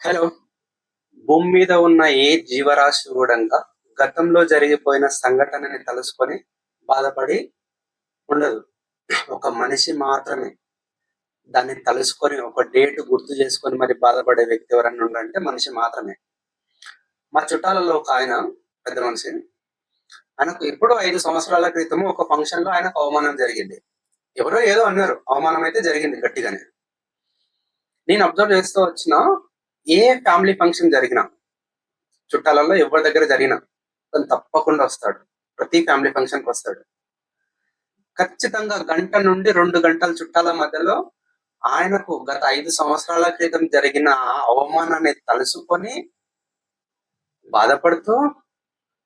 Hello. భూమి మీద ఉన్న ఏ జీవరాశి కూడా గతంలో జరిగిపోయిన సంఘటనని తలుసుకొని బాధపడి ఉండదు. ఒక మనిషి మాత్రమే దాన్ని తలుసుకొని ఒక డేట్ గుర్తు చేసుకొని మరి బాధపడే వ్యక్తి ఎవరన్నా ఉండంటే మనిషి మాత్రమే. మా చుట్టాలలో ఒక ఆయన పెద్ద మనిషి. ఆయనకు ఎప్పుడో 5 సంవత్సరాల క్రితం ఒక ఫంక్షన్ లో ఆయనకు అవమానం జరిగింది. ఎవరో ఏదో అన్నారు, అవమానం అయితే జరిగింది గట్టిగానే. నేను అబ్జర్వ్ చేస్తూ వచ్చిన ఏ ఫ్యామిలీ ఫంక్షన్ జరిగినా, చుట్టాలలో ఎవరి దగ్గర జరిగినా తను తప్పకుండా వస్తాడు. ప్రతి ఫ్యామిలీ ఫంక్షన్ కి వస్తాడు. ఖచ్చితంగా గంట నుండి 2 గంటల చుట్టాల మధ్యలో ఆయనకు గత 5 సంవత్సరాల క్రితం జరిగిన అవమానాన్ని తలుసుకొని బాధపడుతూ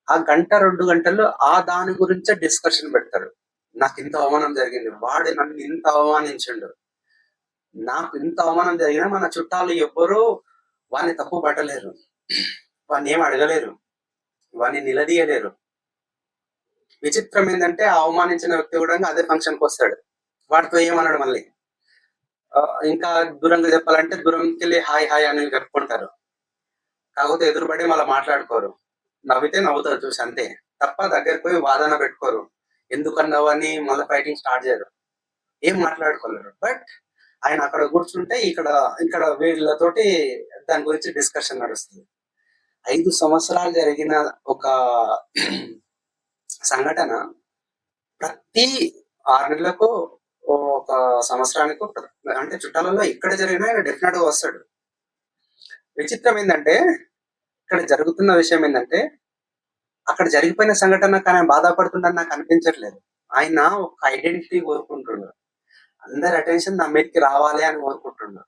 ఆ గంట 2 గంటలు ఆ దాని గురించే డిస్కషన్ పెడతాడు. నాకు ఇంత అవమానం జరిగింది, వాడు నన్ను ఇంత అవమానించిండు, నాకు ఇంత అవమానం జరిగినా మన చుట్టాలు ఎవ్వరూ వాడిని తప్పు పట్టలేరు, వాడిని ఏం అడగలేరు, వాడిని నిలదీయలేరు. విచిత్రం ఏంటంటే ఆ అవమానించిన వ్యక్తి కూడా అదే ఫంక్షన్ కి వస్తాడు. వాడితో ఏమన్నాడు మళ్ళీ ఇంకా దూరంగా చెప్పాలంటే దూరంకి వెళ్ళి హాయ్ హాయ్ అని చెప్పుకుంటారు. కాకపోతే ఎదురుపడి మళ్ళీ మాట్లాడుకోరు. నవ్వితే నవ్వుతారు చూసి అంతే తప్ప దగ్గరికి పోయి వాదన పెట్టుకోరు. ఎందుకన్నావు అని మళ్ళీ ఫైటింగ్ స్టార్ట్ చేయరు, ఏం మాట్లాడుకోలేరు. బట్ ఆయన అక్కడ కూర్చుంటే ఇక్కడ ఇక్కడ వీళ్ళతోటి దాని గురించి డిస్కషన్ నడుస్తుంది. 5 సంవత్సరాలు జరిగిన ఒక సంఘటన ప్రతి 6 నెలలకు ఒక సంవత్సరానికి అంటే చుట్టాలలో ఎక్కడ జరిగినా ఆయన డెఫినెట్ గా వస్తాడు. విచిత్రం ఏంటంటే ఇక్కడ జరుగుతున్న విషయం ఏంటంటే అక్కడ జరిగిపోయిన సంఘటన కానీ బాధపడుతుందని నాకు అనిపించట్లేదు. ఆయన ఒక ఐడెంటిటీ కోరుకుంటున్నాడు, అందరి అటెన్షన్ నా మీదకి రావాలి అని కోరుకుంటున్నాడు.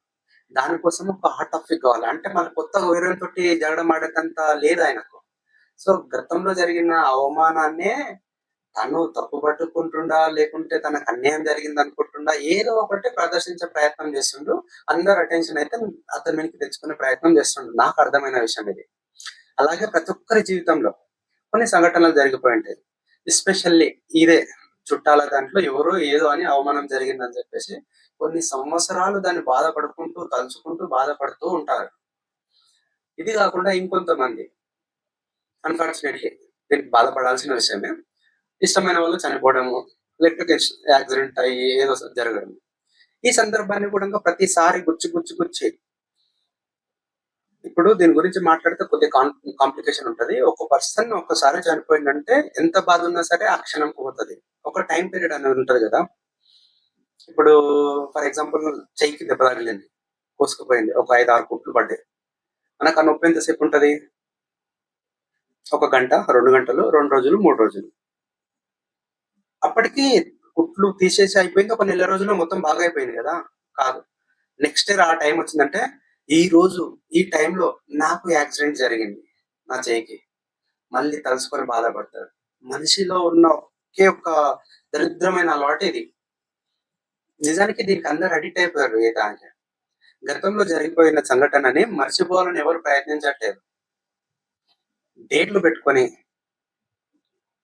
దానికోసం ఒక హార్ట్ ఆఫ్ కావాలి. అంటే మన కొత్తగా వేరే తోటి జగడం ఆడేంత లేదు ఆయనకు. సో గతంలో జరిగిన అవమానాన్నే తను తప్పు పట్టుకుంటుండా లేకుంటే తనకు అన్యాయం జరిగింది అనుకుంటుండా ఏదో ఒకటి ప్రదర్శించే ప్రయత్నం చేస్తుండు. అందరు అటెన్షన్ అయితే అతని మీదకి తెచ్చుకునే ప్రయత్నం చేస్తుండు. నాకు అర్థమైన విషయం ఇది. అలాగే ప్రతి ఒక్కరి జీవితంలో కొన్ని సంఘటనలు జరిగిపోయి ఉంటాయి. ఎస్పెషల్లీ ఇదే చుట్టాల దాంట్లో ఎవరో ఏదో అని అవమానం జరిగిందని చెప్పేసి కొన్ని సంవత్సరాలు దాన్ని బాధపడుకుంటూ తలుచుకుంటూ బాధపడుతూ ఉంటారు. ఇది కాకుండా ఇంకొంతమంది అన్ఫార్చునేట్లీ దీనికి బాధపడాల్సిన విషయమే, ఇష్టమైన వాళ్ళు చనిపోవడము లేకపోతే యాక్సిడెంట్ అయ్యి ఏదో జరగడం. ఈ సందర్భాన్ని కూడా ప్రతిసారి గుచ్చి ఇప్పుడు దీని గురించి మాట్లాడితే కొద్దిగా కాంప్లికేషన్ ఉంటది. ఒక పర్సన్ ఒక్కసారి చనిపోయిందంటే ఎంత బాధ ఉన్నా సరే ఆ క్షణం పోతుంది. ఒక టైం పీరియడ్ అనేది ఉంటది కదా. ఇప్పుడు ఫర్ ఎగ్జాంపుల్ చెయ్యికి దెబ్బ తగిలింది, కోసుకుపోయింది, ఒక 5-6 కుట్లు పడ్డాయి. మనకు ఆ నొప్పి ఎంతసేపు ఉంటది? 1 గంట, 2 గంటలు, 2 రోజులు, 3 రోజులు. అప్పటికి కుట్లు తీసేసి అయిపోయింది, ఒక నెల రోజుల్లో మొత్తం బాగా అయిపోయింది కదా. కాదు, నెక్స్ట్ ఇయర్ ఆ టైం వచ్చిందంటే ఈ రోజు ఈ టైంలో నాకు యాక్సిడెంట్ జరిగింది నా చేయికి, మళ్ళీ తలుసుకొని బాధపడతాడు. మనిషిలో ఉన్న ఒకే ఒక దరిద్రమైన అలవాటు ఇది. నిజానికి దీనికి అందరు అడిక్ట్ అయిపోయారు. ఏ దానికి గతంలో జరిగిపోయిన సంఘటనని మర్చిపోవాలని ఎవరు ప్రయత్నించట్లేదు. డేట్లు పెట్టుకొని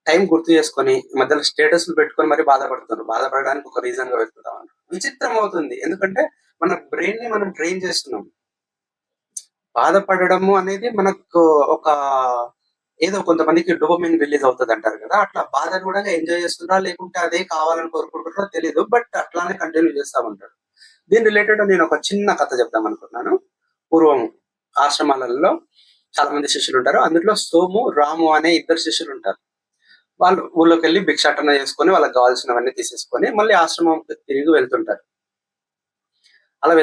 టైం గుర్తు చేసుకొని మధ్యలో స్టేటస్లు పెట్టుకొని మరి బాధపడుతున్నారు. బాధపడడానికి ఒక రీజన్ గా వెతుకుతాం. విచిత్రం అవుతుంది, ఎందుకంటే మన బ్రెయిన్ ని మనం ట్రైన్ చేస్తున్నాం. బాధపడము అనేది మనకు ఒక ఏదో కొంతమందికి డోపమైన్ రిలీజ్ అవుతుంది అంటారు కదా, అట్లా బాధను కూడా ఎంజాయ్ చేస్తున్నారా లేకుంటే అదే కావాలని కోరుకుంటున్నారో తెలియదు, బట్ అట్లానే కంటిన్యూ చేస్తా ఉంటారు. దీని రిలేటెడ్ నేను ఒక చిన్న కథ చెప్దాం అనుకున్నాను. పూర్వం ఆశ్రమాలలో చాలా మంది శిష్యులు ఉంటారు. అందులో సోము, రాము అనే 2 శిష్యులు ఉంటారు. వాళ్ళు ఊళ్ళోకి వెళ్ళి భిక్షాటన చేసుకొని వాళ్ళకి కావాల్సినవన్నీ తీసేసుకొని మళ్ళీ ఆశ్రమం తిరిగి వెళ్తుంటారు. అలా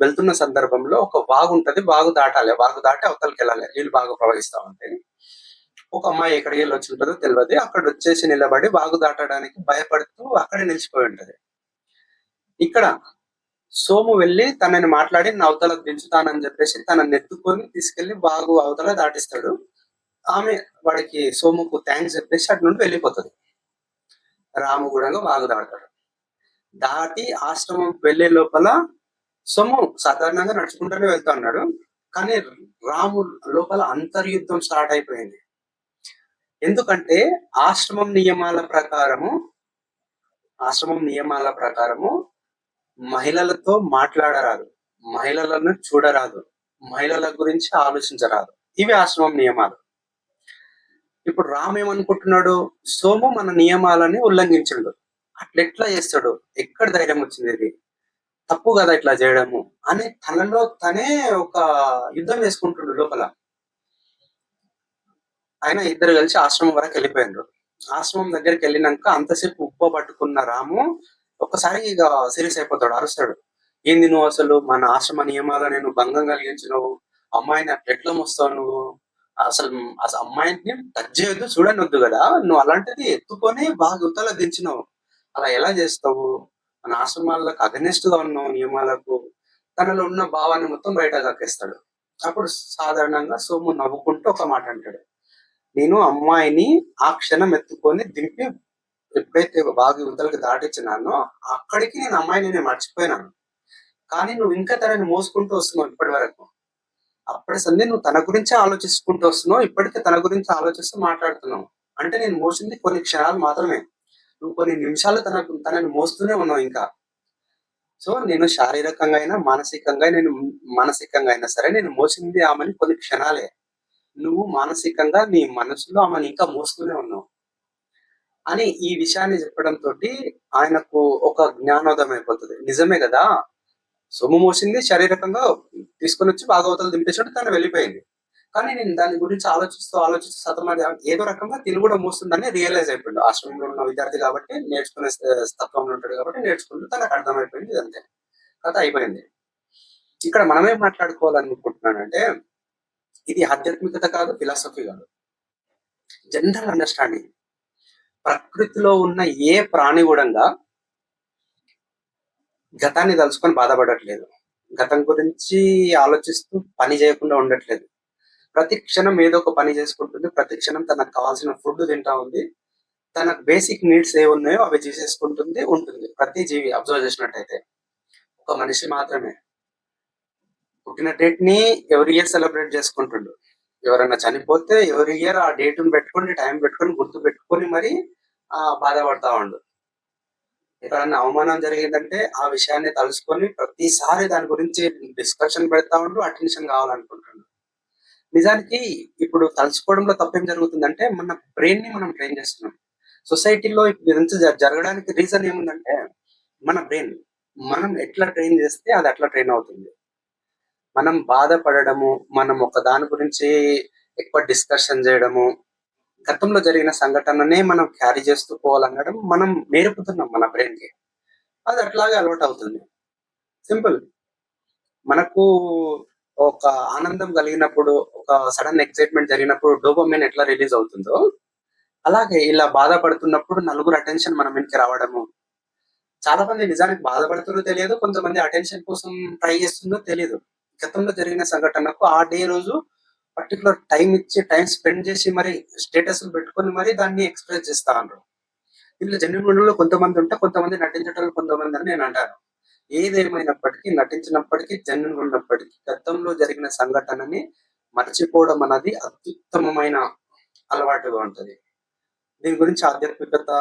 వెళ్తున్న సందర్భంలో ఒక వాగు ఉంటది, వాగు దాటాలి, వాగు దాటి అవతలకి వెళ్ళాలి, నీళ్ళు బాగా ప్రవహిస్తా ఉంటాయి. ఒక అమ్మాయి ఎక్కడికి వెళ్ళి వచ్చి ఉంటుందో తెలియదు, అక్కడ వచ్చేసి నిలబడి వాగు దాటడానికి భయపడుతూ అక్కడే నిలిచిపోయి ఉంటది. ఇక్కడ సోము వెళ్ళి తనని మాట్లాడి నా అవతలకు దించుతానని చెప్పేసి తనని ఎత్తుకొని తీసుకెళ్లి వాగు అవతల దాటిస్తాడు. ఆమె వాడికి సోముకు థ్యాంక్స్ చెప్పేసి అటు నుండి వెళ్ళిపోతుంది. రాము కూడా వాగు దాటాడు. దాటి ఆశ్రమం వెళ్లే లోపల సోము సాధారణంగా నడుచుకుంటూనే వెళ్తా ఉన్నాడు. కానీ రాము లోపల అంతర్యుద్ధం స్టార్ట్ అయిపోయింది. ఎందుకంటే ఆశ్రమం నియమాల ప్రకారము మహిళలతో మాట్లాడరాదు, మహిళలను చూడరాదు, మహిళల గురించి ఆలోచించరాదు. ఇవి ఆశ్రమం నియమాలు. ఇప్పుడు రామ్ ఏమనుకుంటున్నాడు, సోము మన నియమాలని ఉల్లంఘించిండు, అట్లెట్లా చేస్తాడు, ఎక్కడ ధైర్యం వచ్చింది, ఇది తప్పు కదా ఇట్లా చేయడము అని తనలో తనే ఒక యుద్ధం చేసుకుంటుండు లోపల. ఆయన ఇద్దరు కలిసి ఆశ్రమం వరకు వెళ్ళిపోయారు. ఆశ్రమం దగ్గరికి వెళ్ళినాక అంతసేపు ఉప్ప పట్టుకున్న రాము ఒక్కసారి ఇక సీరియస్ అయిపోతాడు, అరుస్తాడు. ఏంది నువ్వు, అసలు మన ఆశ్రమ నియమాలను నేను భంగం కలిగించినావు, అమ్మాయిని అట్లా ఎట్లా మోస్తావు నువ్వు, అసలు అసలు అమ్మాయిని టచ్ చేయొద్దు, చూడని వద్దు కదా, నువ్వు అలాంటిది ఎత్తుకొని బాగా ఉత్తలో దించినావు, అలా ఎలా చేస్తావు, మన ఆశ్రమాలకు అగనెస్ట్ గా ఉన్నావు నియమాలకు. తనలో ఉన్న భావాన్ని మొత్తం బయట కక్కేస్తాడు. అప్పుడు సాధారణంగా సోము నవ్వుకుంటూ ఒక మాట అంటాడు, నేను అమ్మాయిని ఆ క్షణం ఎత్తుకొని దింపి ఎప్పుడైతే బాగా యువతలకి దాటిచ్చినానో అక్కడికి నేను అమ్మాయిని నేను మర్చిపోయినాను, కానీ నువ్వు ఇంకా తనని మోసుకుంటూ వస్తున్నావు ఇప్పటి వరకు. అప్పటి సంది నువ్వు తన గురించే ఆలోచించుకుంటూ వస్తున్నావు, ఇప్పటికే తన గురించి ఆలోచిస్తూ మాట్లాడుతున్నావు. అంటే నేను మోసింది కొన్ని క్షణాలు మాత్రమే, నువ్వు కొన్ని నిమిషాలు తనని మోస్తూనే ఉన్నావు ఇంకా. సో నేను శారీరకంగా అయినా మానసికంగా అయినా సరే నేను మోసింది ఆమెని కొన్ని క్షణాలే, నువ్వు మానసికంగా నీ మనసులో ఆమెను ఇంకా మోస్తూనే ఉన్నావు అని ఈ విషయాన్ని చెప్పడంతో ఆయనకు ఒక జ్ఞానోదయం అయిపోతుంది. నిజమే కదా, సొమ్ము మోసింది శారీరకంగా తీసుకొని వచ్చి భాగవతాలు దింపేసినట్టు తను వెళ్ళిపోయింది, కానీ నేను దాని గురించి ఆలోచిస్తూ సతమది ఏదో రకంగా తిని కూడా మోస్తుందని రియలైజ్ అయిపోయింది. ఆశ్రమంలో ఉన్న విద్యార్థి కాబట్టి నేర్చుకునే తత్వంలో ఉంటాడు కాబట్టి నేర్చుకుంటూ తనకు అర్థమైపోయింది, ఇదంతే కథ అయిపోయింది. ఇక్కడ మనమేం మాట్లాడుకోవాలనుకుంటున్నానంటే, ఇది ఆధ్యాత్మికత కాదు, ఫిలాసఫీ కాదు, జనరల్ అండర్స్టాండింగ్. ప్రకృతిలో ఉన్న ఏ ప్రాణి కూడా గతాన్ని తలుచుకొని బాధపడట్లేదు, గతం గురించి ఆలోచిస్తూ పని చేయకుండా ఉండట్లేదు, ప్రతి క్షణం ఏదో ఒక పని చేసుకుంటుంది, ప్రతి క్షణం తనకు కావాల్సిన ఫుడ్ తింటా ఉంది, తనకు బేసిక్ నీడ్స్ ఏ ఉన్నాయో అవి చేసేసుకుంటుంది ఉంటుంది. ప్రతి జీవి అబ్జర్వ్ చేసినట్టయితే ఒక మనిషి మాత్రమే పుట్టిన డేట్ ని ఎవరి ఇయర్ సెలబ్రేట్ చేసుకుంటుండు, ఎవరైనా చనిపోతే ఎవరి ఇయర్ ఆ డేట్ పెట్టుకొని టైం పెట్టుకొని గుర్తు పెట్టుకొని మరి బాధపడతా ఉండు. ఎక్కడన్నా అవమానం జరిగిందంటే ఆ విషయాన్ని తలుసుకొని ప్రతిసారి దాని గురించి డిస్కషన్ పెడతా ఉంటూ అటెన్షన్ కావాలనుకుంటున్నాడు. నిజానికి ఇప్పుడు తలుచుకోవడంలో తప్పేం జరుగుతుందంటే, మన బ్రెయిన్ ని మనం ట్రైన్ చేస్తున్నాం. సొసైటీలో ఇదంతా జరగడానికి రీజన్ ఏముందంటే, మన బ్రెయిన్ మనం ఎట్లా ట్రైన్ చేస్తే అది అట్లా ట్రైన్ అవుతుంది. మనం బాధపడము, మనం ఒక దాని గురించి ఎక్కువ డిస్కషన్ చేయడము, గతంలో జరిగిన సంఘటననే మనం క్యారీ చేస్తూ పోవాలనడం మనం నేర్పుతున్నాం మన బ్రెయిన్ కి, అది అట్లాగే అలవాటు అవుతుంది. సింపుల్. మనకు ఒక ఆనందం కలిగినప్పుడు, ఒక సడన్ ఎక్సైట్మెంట్ జరిగినప్పుడు డోపమైన్ ఎట్లా రిలీజ్ అవుతుందో, అలాగే ఇలా బాధపడుతున్నప్పుడు నలుగురు అటెన్షన్ మన మీదకి రావడము. చాలా మంది నిజానికి బాధపడుతుందో తెలియదు, కొంతమంది అటెన్షన్ కోసం ట్రై చేస్తుందో తెలియదు. గతంలో జరిగిన సంఘటనకు ఆ డే రోజు పర్టికులర్ టైం ఇచ్చి టైం స్పెండ్ చేసి మరి స్టేటస్ పెట్టుకొని మరి దాన్ని ఎక్స్ప్రెస్ చేస్తా ఉంటారు. ఇందులో జెన్యున్ కొంతమంది ఉంటే, కొంతమంది నటించటం కొంతమంది అని నేను అంటాను. ఏదేమైనప్పటికీ, నటించినప్పటికీ, జెన్యున్ ఉన్నప్పటికీ గతంలో జరిగిన సంఘటనని మర్చిపోవడం అన్నది అత్యుత్తమమైన అలవాటుగా ఉంటది. దీని గురించి ఆధ్యాత్మికత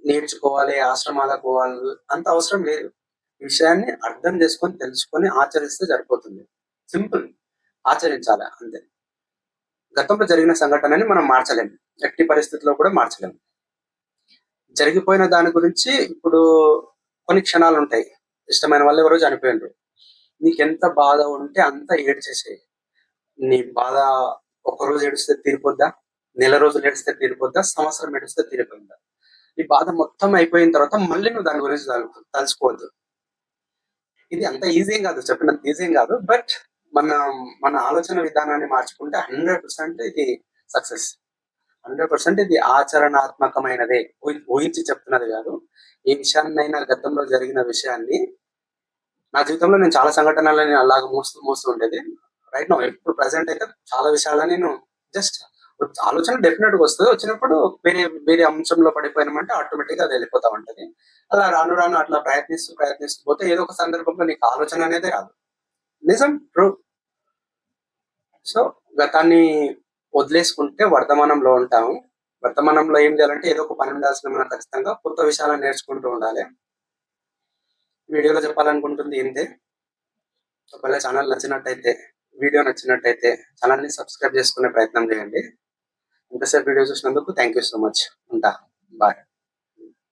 నేర్చుకోవాలి, ఆశ్రమాలకు పోవాలి అంత అవసరం లేదు. ఈ విషయాన్ని అర్థం చేసుకొని తెలుసుకొని ఆచరిస్తే సరిపోతుంది. సింపుల్, ఆచరించాలి అంతే. గతంలో జరిగిన సంఘటనని మనం మార్చలేము, ఎట్టి పరిస్థితుల్లో కూడా మార్చలేము. జరిగిపోయిన దాని గురించి ఇప్పుడు కొన్ని క్షణాలు ఉంటాయి, ఇష్టమైన వాళ్ళు ఎవరో చనిపోయినారు, నీకెంత బాధ ఉంటే అంత ఏడ్చేసేయి. నీ బాధ ఒకరోజు ఏడిస్తే తీరిపోద్దా, నెల రోజులు ఏడిస్తే తీరిపోద్దా, సంవత్సరం ఏడిస్తే తీరిపోయిందా? ఈ బాధ మొత్తం అయిపోయిన తర్వాత మళ్ళీ నువ్వు దాని గురించి తలుచుకోవద్దు. ఇది అంత ఈజీ కాదు, చెప్పినంత ఈజీ కాదు, బట్ మన మన ఆలోచన విధానాన్ని మార్చుకుంటే 100% ఇది సక్సెస్. 100% ఇది ఆచరణాత్మకమైనదే, ఊహించి చెప్తున్నది కాదు. ఏ విషయాన్నైనా గతంలో జరిగిన విషయాన్ని, నా జీవితంలో నేను చాలా సంఘటనలని అలాగ మోస్తూ ఉండేది. రైట్ నో ఇప్పుడు ప్రెసెంట్ అయితే చాలా విషయాలని నేను జస్ట్ ఆలోచన డెఫినెట్ గా వస్తుంది, వచ్చినప్పుడు వేరే వేరే అంశంలో పడిపోయినామంటే ఆటోమేటిక్ గా అది వెళ్ళిపోతా ఉంటది. అలా రాను రాను అట్లా ప్రయత్నిస్తూ పోతే ఏదో ఒక సందర్భంలో నీకు ఆలోచన అనేది రాదు. నిజం, ట్రూ. సో గతాన్ని వదిలేసుకుంటే వర్తమానంలో ఉంటాము. వర్తమానంలో ఏం చేయాలంటే ఏదో ఒక పని ఉండాల్సిన మనం ఖచ్చితంగా కొత్త విషయాలను నేర్చుకుంటూ ఉండాలి. వీడియోలో చెప్పాలనుకుంటుంది ఇంతే. ఒకవేళ ఛానల్ నచ్చినట్టయితే, వీడియో నచ్చినట్టయితే ఛానల్ని సబ్స్క్రైబ్ చేసుకునే ప్రయత్నం చేయండి. ఇంతసేపు వీడియో చూసినందుకు థ్యాంక్ యూ సో మచ్. ఉంటా. బాయ్.